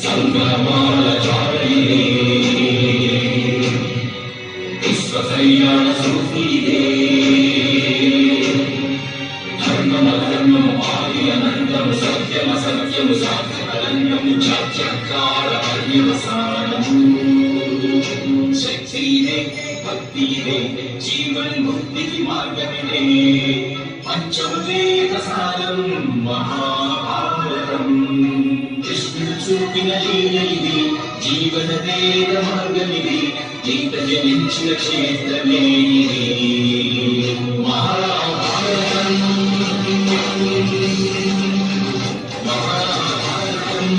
సంగమాల చారిణి విశ్వకళ్యాణ సూత్రీదే ధర్మమధర్మము ఆది అనంతము సత్యమ సత్యము సాధ్యమనందము చాత్యకాల పర్యవసానము శక్తిదే భక్తిదే జీవన్ ముక్తికి మార్గమిదే పంచమవేద సారం మహాభారతం కృష్ణుడు చూపిన లీల ఇది జీవన వేద మార్గమిది గీత జనించిన క్షేత్రమే ఇది మహాభారతం మహాభారతం